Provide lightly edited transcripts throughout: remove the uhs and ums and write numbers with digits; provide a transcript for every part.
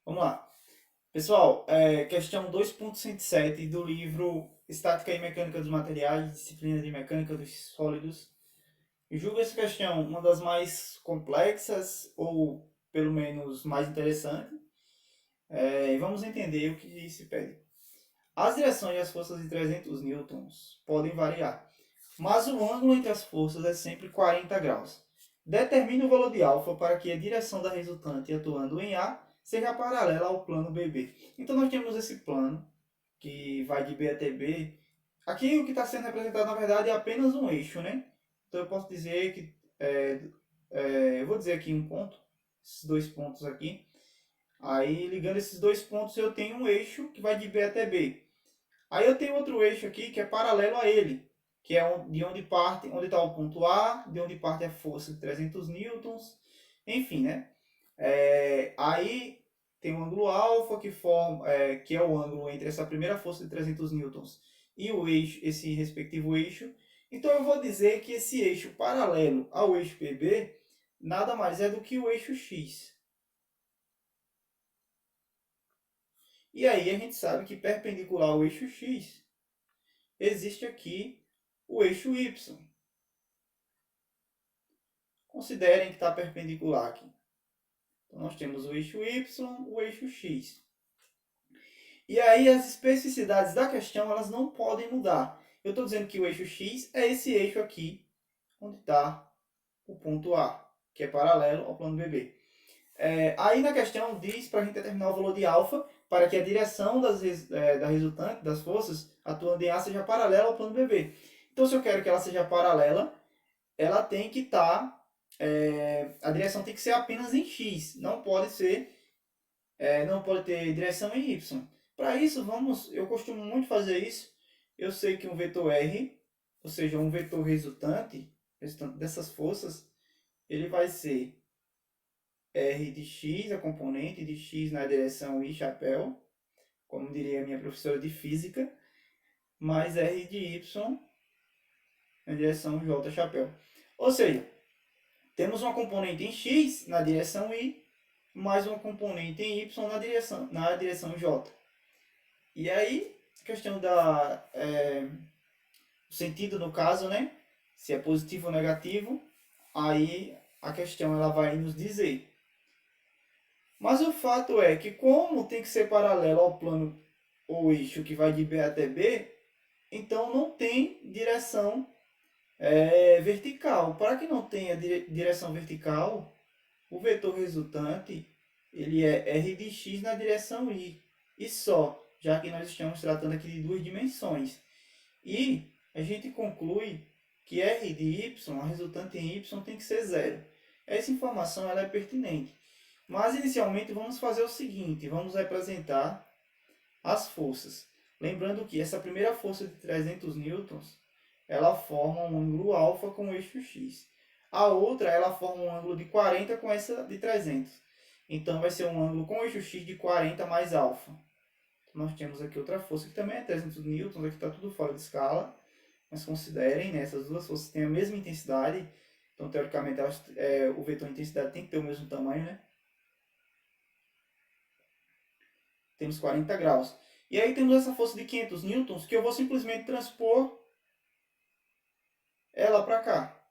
Vamos lá. Pessoal, questão 2.107 do livro Estática e Mecânica dos Materiais, disciplina de Mecânica dos Sólidos. Julgo essa questão uma das mais complexas, ou pelo menos mais interessante. E vamos entender o que se pede. As direções e as forças de 300 newtons podem variar, mas o ângulo entre as forças é sempre 40 graus. Determine o valor de alfa para que a direção da resultante atuando em A seja paralela ao plano BB. Então nós temos esse plano que vai de B até B. Aqui o que está sendo representado na verdade é apenas um eixo, né? Então eu posso dizer que eu vou dizer aqui um ponto, esses dois pontos aqui. Aí ligando esses dois pontos eu tenho um eixo que vai de B até B. Aí eu tenho outro eixo aqui que é paralelo a ele, que é de onde parte, onde está o ponto A, de onde parte a força de 300 newtons, enfim, né? Aí tem o ângulo alfa que é o ângulo entre essa primeira força de 300 newtons e o eixo, esse respectivo eixo. Então eu vou dizer que esse eixo paralelo ao eixo PB nada mais é do que o eixo X. E aí a gente sabe que perpendicular ao eixo X existe aqui o eixo Y. Considerem que está perpendicular aqui. Então, nós temos o eixo Y, o eixo X. E aí as especificidades da questão elas não podem mudar. Eu estou dizendo que o eixo X é esse eixo aqui, onde está o ponto A, que é paralelo ao plano BB. Aí na questão diz para a gente determinar o valor de alfa para que a direção da resultante, das forças, atuando em A seja paralela ao plano BB. Então, se eu quero que ela seja paralela, ela tem que estar, a direção tem que ser apenas em X, não pode ter direção em Y. Para isso, eu costumo muito fazer isso. Eu sei que um vetor R, ou seja, um vetor resultante dessas forças, ele vai ser R de X, a componente de X na direção I, chapéu, como diria a minha professora de física, mais R de Y na direção J, chapéu. Ou seja, temos uma componente em X na direção I, mais uma componente em Y na direção J. E aí, questão o sentido no caso, né? Se é positivo ou negativo, aí a questão ela vai nos dizer. Mas o fato é que como tem que ser paralelo ao plano ou eixo que vai de B até B, então não tem direção vertical. Para que não tenha direção vertical, o vetor resultante ele é r de x na direção y. E só, já que nós estamos tratando aqui de duas dimensões. E a gente conclui que r de y, a resultante em y, tem que ser zero. Essa informação ela é pertinente. Mas inicialmente vamos fazer o seguinte, vamos representar as forças. Lembrando que essa primeira força de 300 newtons, ela forma um ângulo alfa com o eixo x. A outra, ela forma um ângulo de 40 com essa de 300. Então, vai ser um ângulo com o eixo x de 40 mais alfa. Nós temos aqui outra força que também é 300 newtons, aqui está tudo fora de escala. Mas considerem, né, essas duas forças têm a mesma intensidade. Então, teoricamente, o vetor intensidade tem que ter o mesmo tamanho, né? Temos 40 graus. E aí temos essa força de 500 newtons que eu vou simplesmente transpor ela para cá.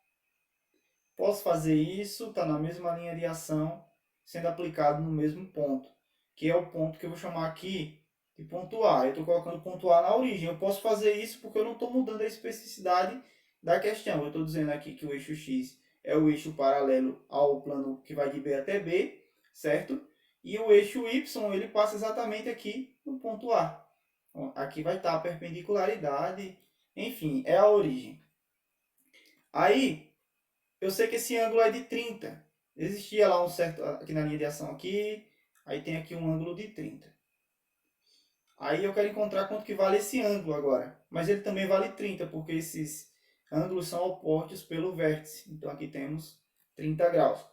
Posso fazer isso, está na mesma linha de ação, sendo aplicado no mesmo ponto, que é o ponto que eu vou chamar aqui de ponto A. Eu estou colocando ponto A na origem. Eu posso fazer isso porque eu não estou mudando a especificidade da questão. Eu estou dizendo aqui que o eixo X é o eixo paralelo ao plano que vai de B até B, certo? E o eixo Y ele passa exatamente aqui no ponto A. Então, aqui vai estar a perpendicularidade, enfim, é a origem. Aí, eu sei que esse ângulo é de 30. Existia lá um certo, aqui na linha de ação aqui, aí tem aqui um ângulo de 30. Aí eu quero encontrar quanto que vale esse ângulo agora. Mas ele também vale 30, porque esses ângulos são opostos pelo vértice. Então aqui temos 30 graus.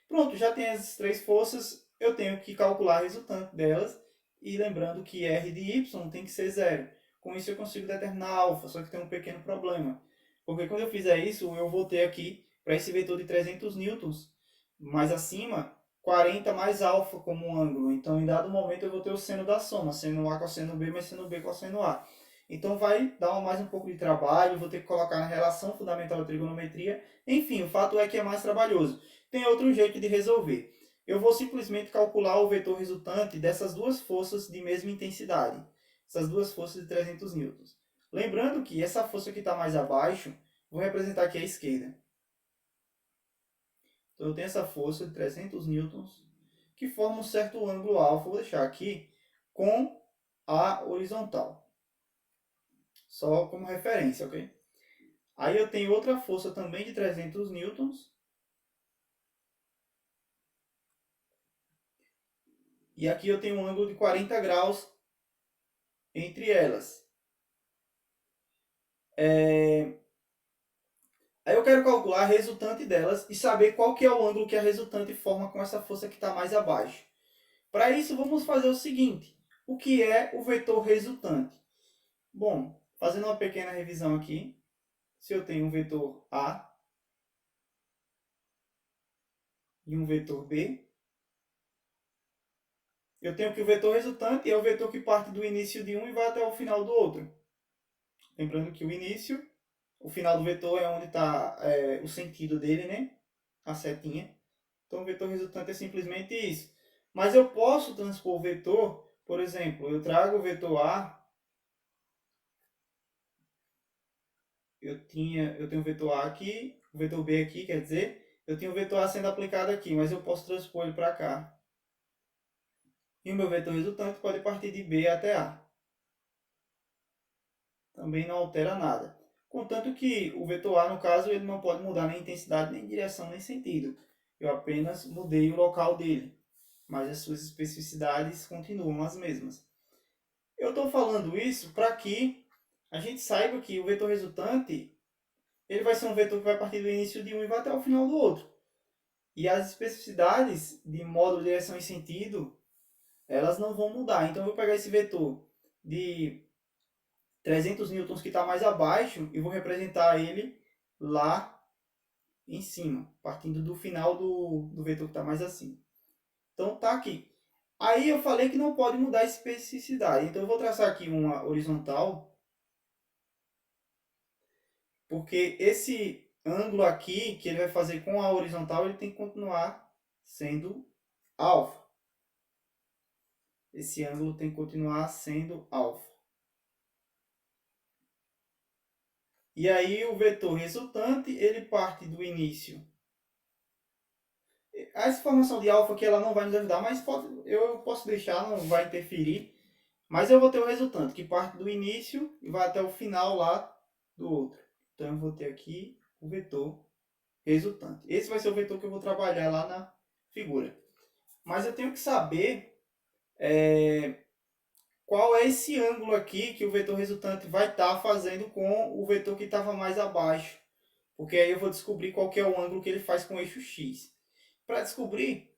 Pronto, já tem as três forças, eu tenho que calcular a resultante delas. E lembrando que R de Y tem que ser zero. Com isso eu consigo determinar alfa, só que tem um pequeno problema. Porque quando eu fizer isso, eu vou ter aqui, para esse vetor de 300 newtons mais acima, 40 mais alfa como ângulo. Então, em dado momento, eu vou ter o seno da soma. Seno A cosseno B mais seno B cosseno A. Então, vai dar mais um pouco de trabalho. Vou ter que colocar na relação fundamental da trigonometria. Enfim, o fato é que é mais trabalhoso. Tem outro jeito de resolver. Eu vou simplesmente calcular o vetor resultante dessas duas forças de mesma intensidade. Essas duas forças de 300 newtons. Lembrando que essa força que está mais abaixo, vou representar aqui à esquerda. Então, eu tenho essa força de 300 newtons, que forma um certo ângulo alfa. Vou deixar aqui com a horizontal. Só como referência, ok? Aí eu tenho outra força também de 300 newtons. E aqui eu tenho um ângulo de 40 graus entre elas. Aí eu quero calcular a resultante delas e saber qual que é o ângulo que a resultante forma com essa força que está mais abaixo. Para isso, vamos fazer o seguinte. O que é o vetor resultante? Bom, fazendo uma pequena revisão aqui. Se eu tenho um vetor A e um vetor B, eu tenho que o vetor resultante é o vetor que parte do início de um e vai até o final do outro. Lembrando que o final do vetor é onde está o sentido dele, né? A setinha. Então o vetor resultante é simplesmente isso. Mas eu posso transpor o vetor, por exemplo, eu trago o vetor A, eu tenho o vetor A aqui, o vetor B aqui, quer dizer, eu tenho o vetor A sendo aplicado aqui, mas eu posso transpor ele para cá. E o meu vetor resultante pode partir de B até A. Também não altera nada. Contanto que o vetor A, no caso, ele não pode mudar nem intensidade, nem direção, nem sentido. Eu apenas mudei o local dele, mas as suas especificidades continuam as mesmas. Eu estou falando isso para que a gente saiba que o vetor resultante ele vai ser um vetor que vai partir do início de um e vai até o final do outro. E as especificidades de módulo, direção e sentido, elas não vão mudar. Então eu vou pegar esse vetor de 300 newtons que está mais abaixo e vou representar ele lá em cima, partindo do final do vetor que está mais acima. Então tá aqui. Aí eu falei que não pode mudar a especificidade. Então eu vou traçar aqui uma horizontal, porque esse ângulo aqui que ele vai fazer com a horizontal, ele tem que continuar sendo alfa. Esse ângulo tem que continuar sendo alfa. E aí o vetor resultante, ele parte do início. Essa formação de alfa aqui ela não vai nos ajudar, mas eu posso deixar, não vai interferir. Mas eu vou ter o resultante, que parte do início e vai até o final lá do outro. Então eu vou ter aqui o vetor resultante. Esse vai ser o vetor que eu vou trabalhar lá na figura. Mas eu tenho que saber qual é esse ângulo aqui que o vetor resultante vai estar fazendo com o vetor que estava mais abaixo. Porque aí eu vou descobrir qual que é o ângulo que ele faz com o eixo x. Para descobrir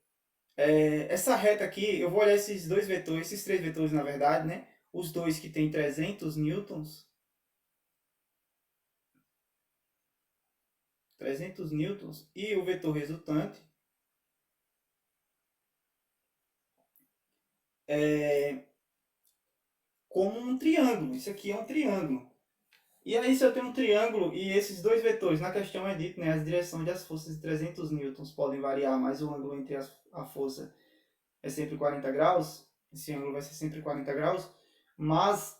essa reta aqui, eu vou olhar esses dois vetores, esses três vetores na verdade, né? Os dois que tem 300 newtons. 300 newtons e o vetor resultante. Como um triângulo. Isso aqui é um triângulo. E aí, se eu tenho um triângulo e esses dois vetores, na questão é dito, né, as direções das forças de 300 newtons podem variar, mas o ângulo entre a força é sempre 40 graus, esse ângulo vai ser sempre 40 graus, mas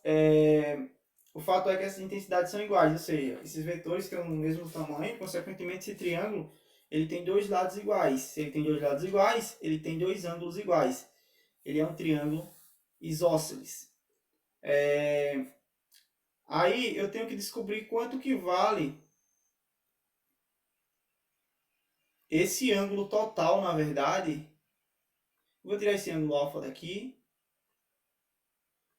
o fato é que essas intensidades são iguais, ou seja, esses vetores têm o mesmo tamanho, consequentemente esse triângulo ele tem dois lados iguais. Se ele tem dois lados iguais, ele tem dois ângulos iguais. Ele é um triângulo isósceles. Aí eu tenho que descobrir quanto que vale esse ângulo total, na verdade. Vou tirar esse ângulo alfa daqui.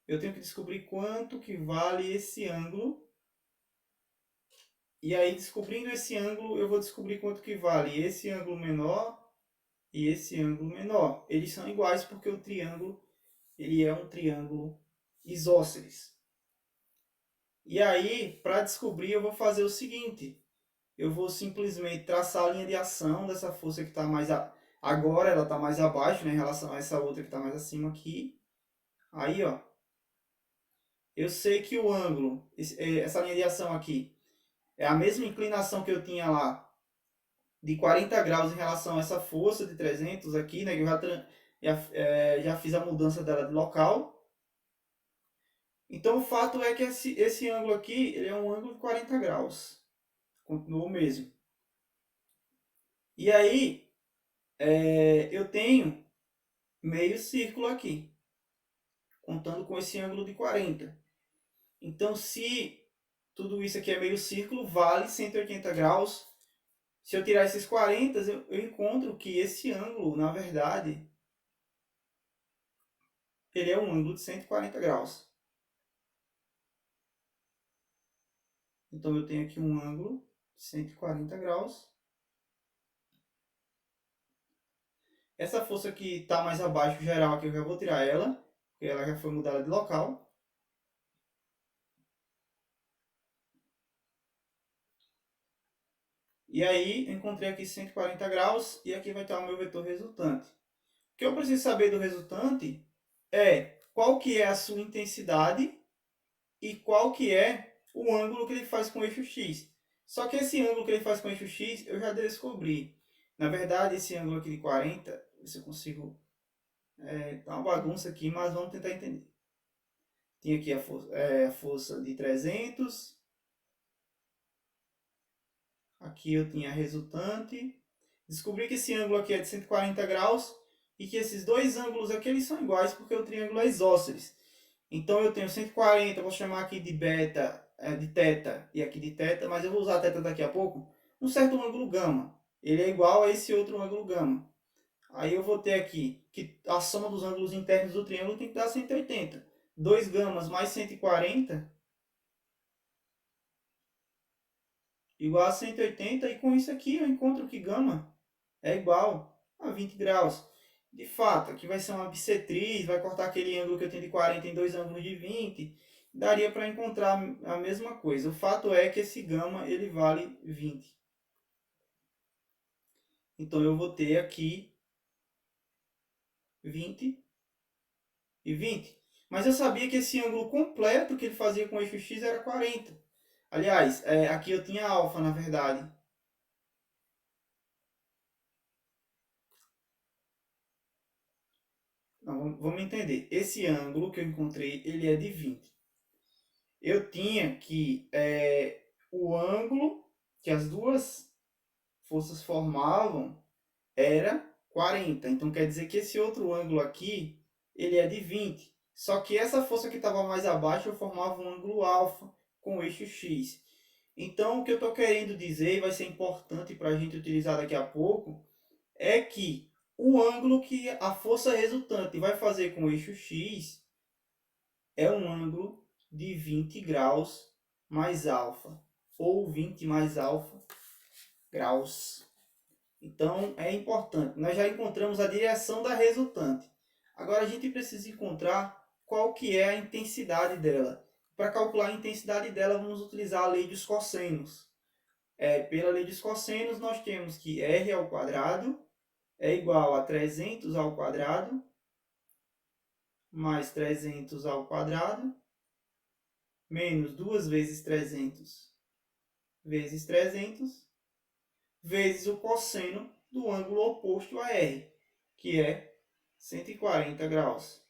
Eu tenho que descobrir quanto que vale esse ângulo. E aí, descobrindo esse ângulo, eu vou descobrir quanto que vale esse ângulo menor e esse ângulo menor. Eles são iguais porque o triângulo ele é um triângulo isósceles. E aí, para descobrir, eu vou fazer o seguinte. Eu vou simplesmente traçar a linha de ação dessa força que está mais Agora ela está mais abaixo, né, em relação a essa outra que está mais acima aqui. Aí, ó, eu sei que o ângulo, essa linha de ação aqui, é a mesma inclinação que eu tinha lá, de 40 graus em relação a essa força de 300 aqui, né, que eu já fiz a mudança dela de local. Então o fato é que esse ângulo aqui, ele é um ângulo de 40 graus. Continuou o mesmo. E aí, eu tenho meio círculo aqui, contando com esse ângulo de 40. Então, se tudo isso aqui é meio círculo, vale 180 graus. Se eu tirar esses 40, eu encontro que esse ângulo, na verdade, ele é um ângulo de 140 graus. Então, eu tenho aqui um ângulo de 140 graus. Essa força que está mais abaixo, geral, aqui eu já vou tirar ela, porque ela já foi mudada de local. E aí, eu encontrei aqui 140 graus e aqui vai estar o meu vetor resultante. O que eu preciso saber do resultante é qual que é a sua intensidade e qual que é o ângulo que ele faz com o eixo X. Só que esse ângulo que ele faz com o eixo X eu já descobri. Na verdade, esse ângulo aqui de 40, se eu consigo dar uma bagunça aqui, mas vamos tentar entender. Tinha aqui a força de 300. Aqui eu tinha a resultante. Descobri que esse ângulo aqui é de 140 graus e que esses dois ângulos aqui eles são iguais porque o triângulo é isósceles. Então eu tenho 140, vou chamar aqui de beta, de teta e aqui de teta, mas eu vou usar a teta daqui a pouco, um certo ângulo gama. Ele é igual a esse outro ângulo gama. Aí eu vou ter aqui que a soma dos ângulos internos do triângulo tem que dar 180. 2 gamas mais 140 igual a 180, e com isso aqui eu encontro que gama é igual a 20 graus. De fato, aqui vai ser uma bissetriz, vai cortar aquele ângulo que eu tenho de 40 em dois ângulos de 20. Daria para encontrar a mesma coisa. O fato é que esse gama ele vale 20. Então eu vou ter aqui 20 e 20. Mas eu sabia que esse ângulo completo que ele fazia com o eixo X era 40. Aliás, aqui eu tinha alfa, na verdade. Não, vamos entender. Esse ângulo que eu encontrei, ele é de 20. Eu tinha que o ângulo que as duas forças formavam era 40. Então quer dizer que esse outro ângulo aqui, ele é de 20. Só que essa força que estava mais abaixo, eu formava um ângulo alfa com o eixo X. Então o que eu estou querendo dizer, e vai ser importante para a gente utilizar daqui a pouco, é que o ângulo que a força resultante vai fazer com o eixo X é um ângulo de 20 graus mais alfa, ou 20 mais alfa graus. Então é importante. Nós já encontramos a direção da resultante. Agora a gente precisa encontrar qual que é a intensidade dela. Para calcular a intensidade dela, vamos utilizar a lei dos cossenos. Pela lei dos cossenos, nós temos que r ao quadrado é igual a 300 ao quadrado mais 300 ao quadrado menos 2 vezes 300 vezes 300 vezes o cosseno do ângulo oposto a R, que é 140 graus.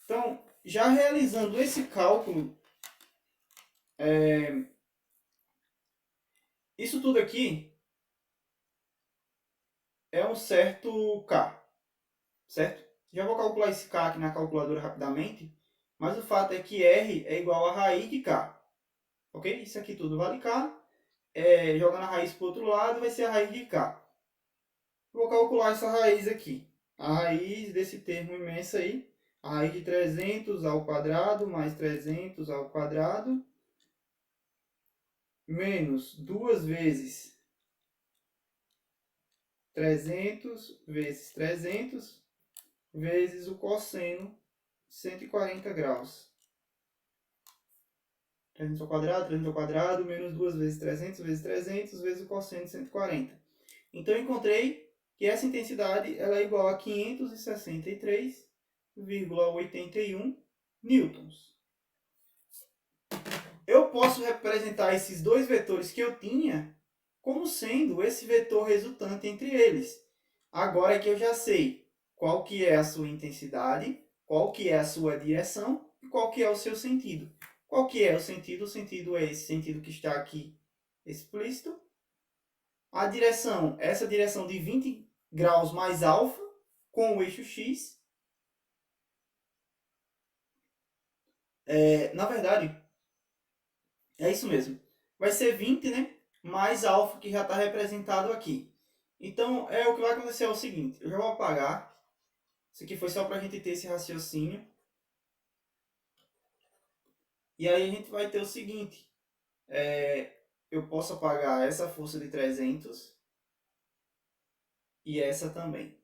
Então, já realizando esse cálculo, isso tudo aqui é um certo K, certo? Já vou calcular esse K aqui na calculadora rapidamente, mas o fato é que R é igual a raiz de K, ok? Isso aqui tudo vale K, jogando a raiz para o outro lado vai ser a raiz de K. Vou calcular essa raiz aqui, a raiz desse termo imenso aí, a raiz de 300 ao quadrado mais 300 ao quadrado menos 2 vezes 300 vezes 300 vezes o cosseno 140 graus. 300 ao quadrado, menos 2 vezes 300 vezes 300 vezes o cosseno de 140. Então eu encontrei que essa intensidade ela é igual a 563,81 newtons. Eu posso representar esses dois vetores que eu tinha como sendo esse vetor resultante entre eles. Agora que eu já sei qual que é a sua intensidade, qual que é a sua direção e qual que é o seu sentido. Qual que é o sentido? O sentido é esse sentido que está aqui explícito. A direção, essa direção de 20 graus mais alfa com o eixo x. Na verdade, é isso mesmo. Vai ser 20, né? Mais alfa que já está representado aqui. Então, o que vai acontecer é o seguinte. Eu já vou apagar. Isso aqui foi só para a gente ter esse raciocínio. E aí a gente vai ter o seguinte. Eu posso apagar essa força de 300 e essa também.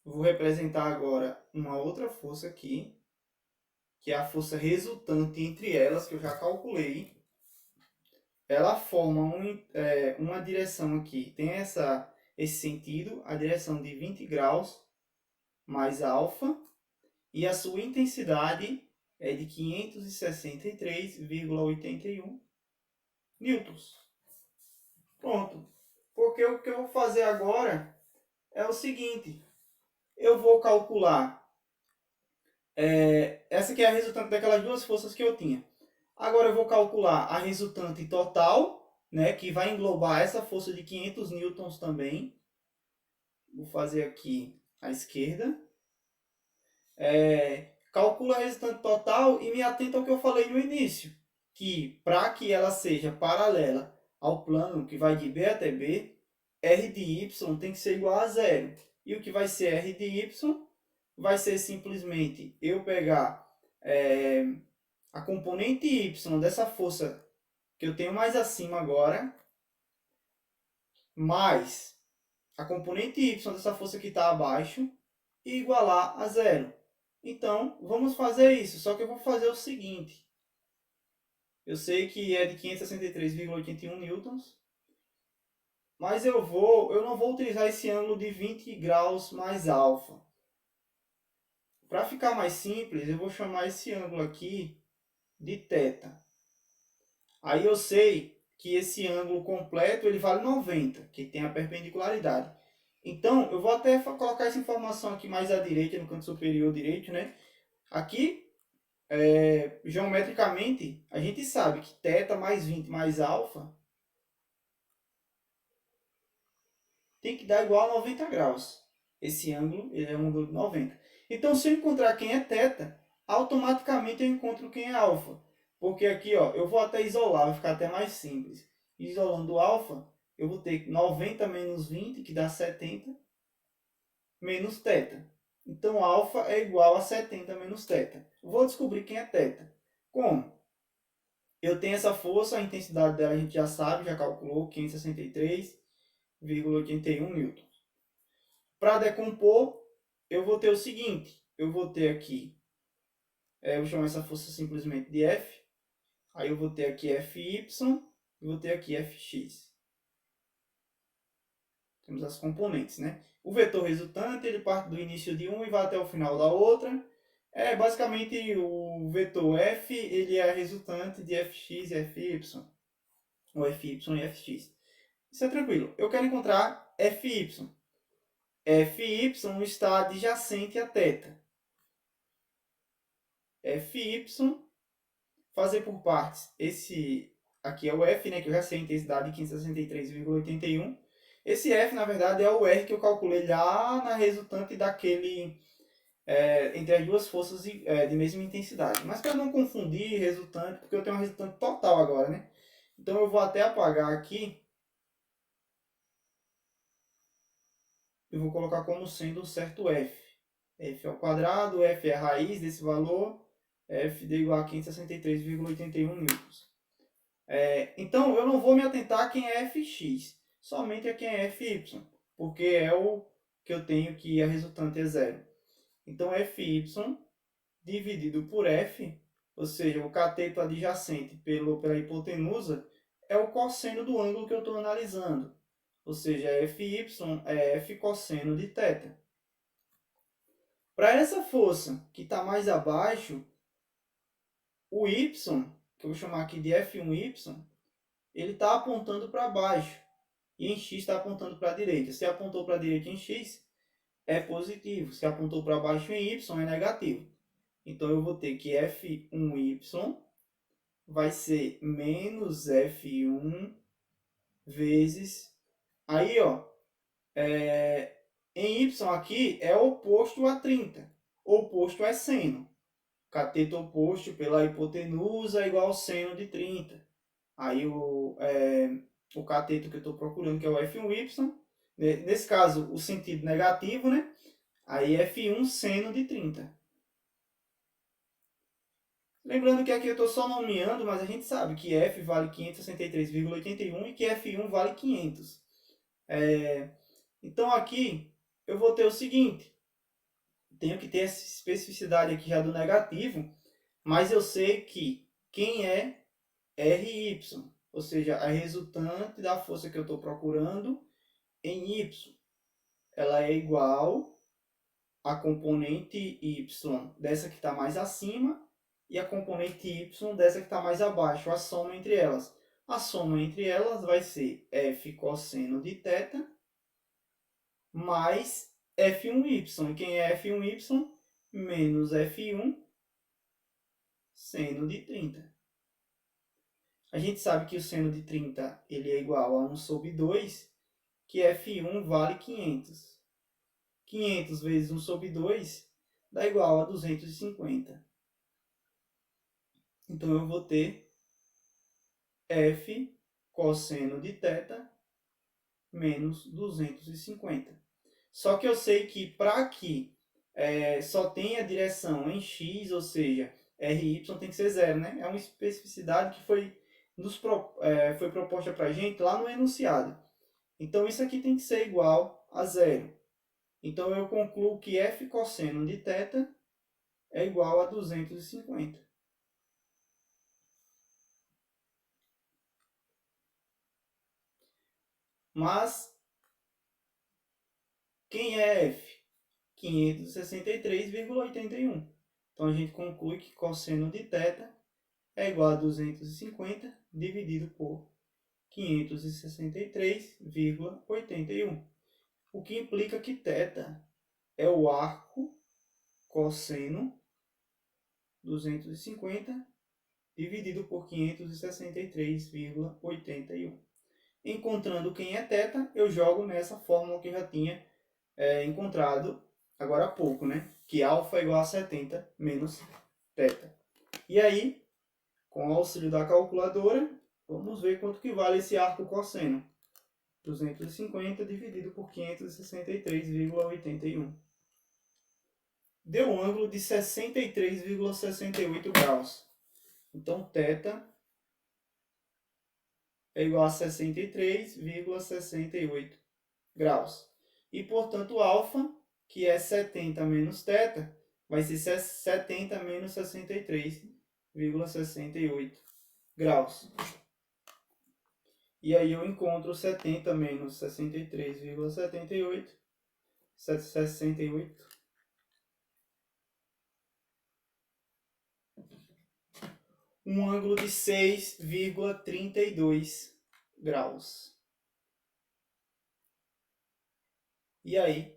Vou representar agora uma outra força aqui, que é a força resultante entre elas, que eu já calculei. Ela forma uma direção aqui, tem esse sentido, a direção de 20 graus mais alfa, e a sua intensidade é de 563,81 newtons. Pronto. Porque o que eu vou fazer agora é o seguinte, eu vou calcular, essa aqui é a resultante daquelas duas forças que eu tinha. Agora eu vou calcular a resultante total, né, que vai englobar essa força de 500 newtons também. Vou fazer aqui à esquerda. Calcula a resultante total e me atenta ao que eu falei no início, que para que ela seja paralela ao plano que vai de B até B, R de Y tem que ser igual a zero. E o que vai ser R de Y vai ser simplesmente eu pegar a componente Y dessa força que eu tenho mais acima agora, mais a componente Y dessa força que está abaixo, e igualar a zero. Então, vamos fazer isso, só que eu vou fazer o seguinte. Eu sei que é de 563,81 newtons, mas eu não vou utilizar esse ângulo de 20 graus mais alfa. Para ficar mais simples, eu vou chamar esse ângulo aqui de θ. Aí eu sei que esse ângulo completo ele vale 90, que tem a perpendicularidade. Então, eu vou até colocar essa informação aqui mais à direita, no canto superior direito, né? Aqui, geometricamente, a gente sabe que θ mais 20 mais alfa tem que dar igual a 90 graus. Esse ângulo ele é um ângulo de 90. Então, se eu encontrar quem é θ, automaticamente eu encontro quem é alfa. Porque aqui, ó, eu vou até isolar, vai ficar até mais simples. Isolando o alfa, eu vou ter 90 menos 20, que dá 70, menos θ. Então, alfa é igual a 70 menos θ. Vou descobrir quem é θ. Como? Eu tenho essa força, a intensidade dela a gente já sabe, já calculou, 563,81 newtons. Para decompor, eu vou ter o seguinte, eu vou ter aqui, eu vou chamar essa força simplesmente de F, aí eu vou ter aqui Fy e vou ter aqui Fx. Temos as componentes, né? O vetor resultante, ele parte do início de uma e vai até o final da outra. Basicamente, o vetor F, ele é a resultante de Fx e Fy, ou Fy e Fx. Isso é tranquilo. Eu quero encontrar Fy. Fy está adjacente a θ. Fy, fazer por partes. Esse aqui é o F, né, que eu já sei a intensidade de 563,81. Esse F, na verdade, é o R que eu calculei lá na resultante daquele... entre as duas forças de mesma intensidade. Mas para não confundir resultante, porque eu tenho uma resultante total agora, né? Então eu vou até apagar aqui. Eu vou colocar como sendo um certo F. F ao quadrado, F é a raiz desse valor, F deu igual a 563,81 newtons. Então eu não vou me atentar a quem é Fx, somente a quem é Fy, porque é o que eu tenho que a resultante é zero. Então Fy dividido por F, ou seja, o cateto adjacente pela hipotenusa, é o cosseno do ângulo que eu estou analisando. ou seja, Fy é F cosseno de θ. Para essa força que está mais abaixo, o y, que eu vou chamar aqui de F1y, ele está apontando para baixo e em x está apontando para a direita. Se apontou para a direita em x, é positivo. Se apontou para baixo em y, é negativo. Então eu vou ter que F1y vai ser menos F1 vezes... Aí, ó, em y aqui é oposto a 30. Oposto é seno. Cateto oposto pela hipotenusa é igual ao seno de 30. Aí o cateto que eu estou procurando, que é o F1y, nesse caso o sentido negativo, né? Aí F1 seno de 30. Lembrando que aqui eu estou só nomeando, mas a gente sabe que F vale 563,81 e que F1 vale 500. Então aqui eu vou ter o seguinte, tenho que ter essa especificidade aqui já do negativo, mas eu sei que quem é RY, ou seja, a resultante da força que eu estou procurando em Y, ela é igual a componente Y dessa que está mais acima e a componente Y dessa que está mais abaixo, a soma entre elas. A soma entre elas vai ser F cosseno de θ mais F1y. E quem é F1y? Menos F1 seno de 30. A gente sabe que o seno de 30 ele é igual a 1 sobre 2, que F1 vale 500. 500 vezes 1 sobre 2 dá igual a 250. Então eu vou ter F cosseno de θ menos 250. Só que eu sei que para que só tenha direção em x, ou seja, RY tem que ser zero, né? É uma especificidade que foi proposta para a gente lá no enunciado. Então isso aqui tem que ser igual a zero. Então eu concluo que F cosseno de θ é igual a 250. Mas quem é F? 563,81. Então a gente conclui que cosseno de θ é igual a 250 dividido por 563,81. O que implica que θ é o arco cosseno 250 dividido por 563,81. Encontrando quem é θ, eu jogo nessa fórmula que eu já tinha encontrado agora há pouco, né? Que α é igual a 70 menos θ. E aí, com o auxílio da calculadora, vamos ver quanto que vale esse arco cosseno. 250 dividido por 563,81. Deu um ângulo de 63,68 graus. Então, θ é igual a 63,68 graus. E, portanto, α, que é 70 menos θ, vai ser 70 menos 63,68 graus. E aí eu encontro 70 menos 63,78, 68. Um ângulo de 6,32 graus. E aí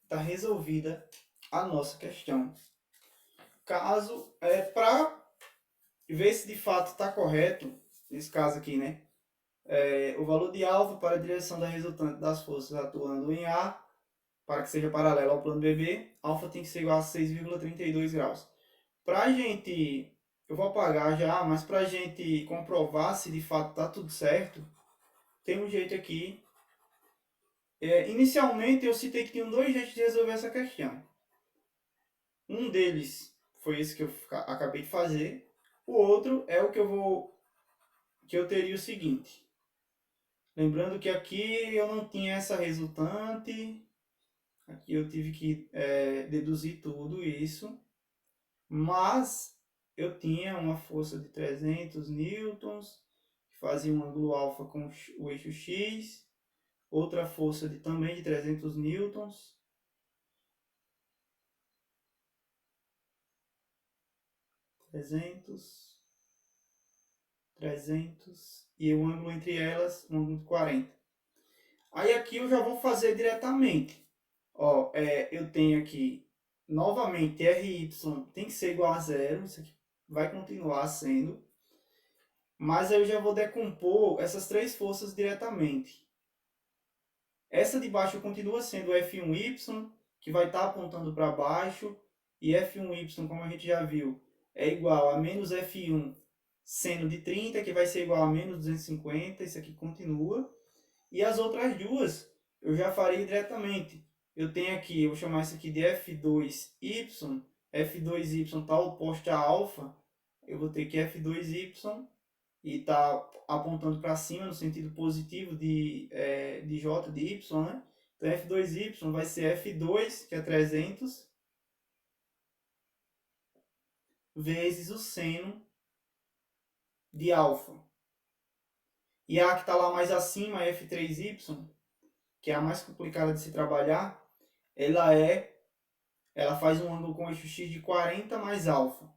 está resolvida a nossa questão. Caso, para ver se de fato está correto, nesse caso aqui, né? O valor de alfa para a direção da resultante das forças atuando em A, para que seja paralelo ao plano BB, alfa tem que ser igual a 6,32 graus. Para a gente, eu vou apagar já, mas para a gente comprovar se de fato está tudo certo, tem um jeito aqui. Inicialmente eu citei que tinham dois jeitos de resolver essa questão. Um deles foi esse que eu acabei de fazer. O outro é o que eu teria o seguinte. Lembrando que aqui eu não tinha essa resultante. Aqui eu tive que deduzir tudo isso. Mas eu tinha uma força de 300 newtons, que fazia um ângulo alfa com o eixo x. outra força também de 300 newtons. 300, e o ângulo entre elas, um ângulo de 40. Aí aqui eu já vou fazer diretamente. Ó, eu tenho aqui, novamente, RY tem que ser igual a zero, isso aqui vai continuar sendo. Mas eu já vou decompor essas três forças diretamente. Essa de baixo continua sendo F1Y, que vai estar apontando para baixo, e F1Y, como a gente já viu, é igual a menos F1 seno de 30, que vai ser igual a menos 250, isso aqui continua. E as outras duas eu já farei diretamente. Eu tenho aqui, eu vou chamar isso aqui de F2Y, F2Y está oposto a alfa, eu vou ter que F2Y e está apontando para cima no sentido positivo de J, de Y, né? Então F2Y vai ser F2, que é 300, vezes o seno de alfa. E a que está lá mais acima, F3Y, que é a mais complicada de se trabalhar, ela faz um ângulo com eixo X de 40 mais alfa.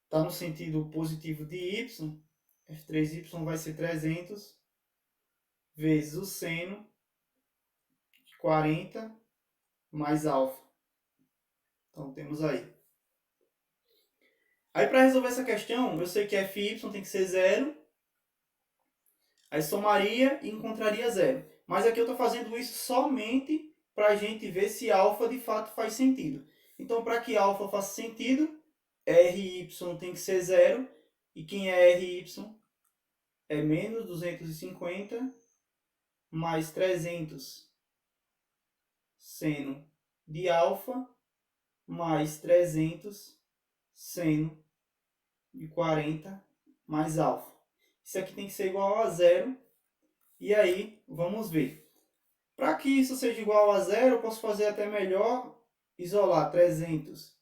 Está no sentido positivo de Y, F3Y vai ser 300 vezes o seno de 40 mais alfa. Então temos aí. Aí para resolver essa questão, eu sei que Fy tem que ser zero. Aí somaria e encontraria zero. Mas aqui eu estou fazendo isso somente para a gente ver se alfa de fato faz sentido. Então para que alfa faça sentido, Ry tem que ser zero. E quem é Ry? É menos 250 mais 300 seno de alfa mais 300 seno de 40 mais alfa. Isso aqui tem que ser igual a zero. E aí, vamos ver. Para que isso seja igual a zero, eu posso fazer até melhor, isolar 300,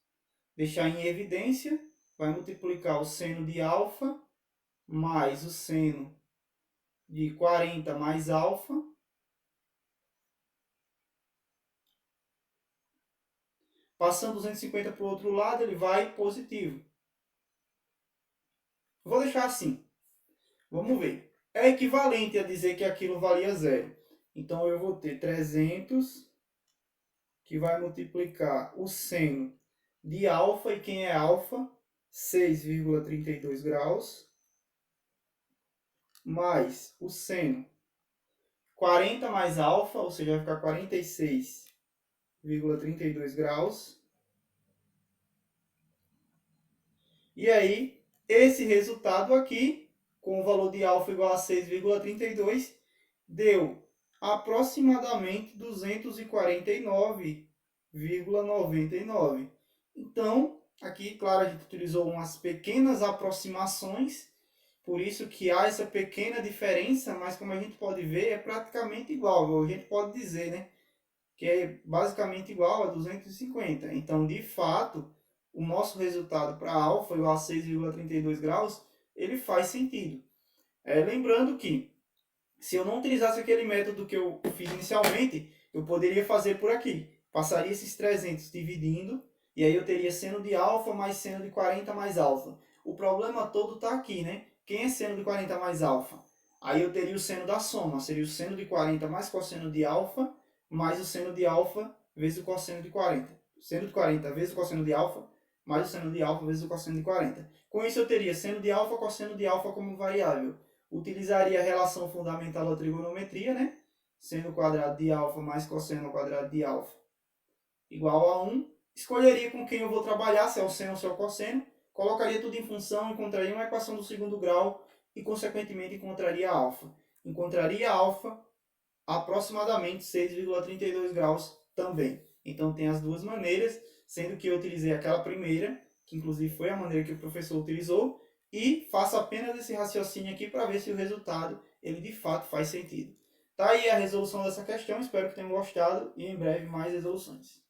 deixar em evidência, vai multiplicar o seno de alfa mais o seno de 40 mais alfa. Passando 250 para o outro lado, ele vai positivo. Vou deixar assim. Vamos ver. É equivalente a dizer que aquilo valia zero. Então, eu vou ter 300, que vai multiplicar o seno de alfa, e quem é alfa? 6,32 graus, mais o seno 40 mais alfa, ou seja, vai ficar 46,32 graus. E aí, esse resultado aqui, com o valor de alfa igual a 6,32, deu aproximadamente 249,99. Então, aqui, claro, a gente utilizou umas pequenas aproximações, por isso que há essa pequena diferença, mas como a gente pode ver, é praticamente igual. A gente pode dizer, né, que é basicamente igual a 250. Então, de fato, o nosso resultado para alfa igual a 6,32 graus, ele faz sentido. Lembrando que, se eu não utilizasse aquele método que eu fiz inicialmente, eu poderia fazer por aqui. Passaria esses 300 dividindo, e aí eu teria seno de alfa mais seno de 40 mais alfa. O problema todo está aqui, né? Quem é seno de 40 mais alfa? Aí eu teria o seno da soma, seria o seno de 40 mais cosseno de alfa, mais o seno de alfa vezes o cosseno de 40. Seno de 40 vezes o cosseno de alfa, mais o seno de alfa vezes o cosseno de 40. Com isso eu teria seno de alfa, cosseno de alfa como variável. Utilizaria a relação fundamental da trigonometria, né? Seno quadrado de alfa mais cosseno quadrado de alfa igual a 1. Escolheria com quem eu vou trabalhar, se é o seno ou se é o cosseno. Colocaria tudo em função, encontraria uma equação do segundo grau e, consequentemente, encontraria alfa. Encontraria alfa aproximadamente 6,32 graus também. Então, tem as duas maneiras, sendo que eu utilizei aquela primeira, que inclusive foi a maneira que o professor utilizou, e faço apenas esse raciocínio aqui para ver se o resultado ele de fato faz sentido. Tá aí a resolução dessa questão, espero que tenham gostado e em breve mais resoluções.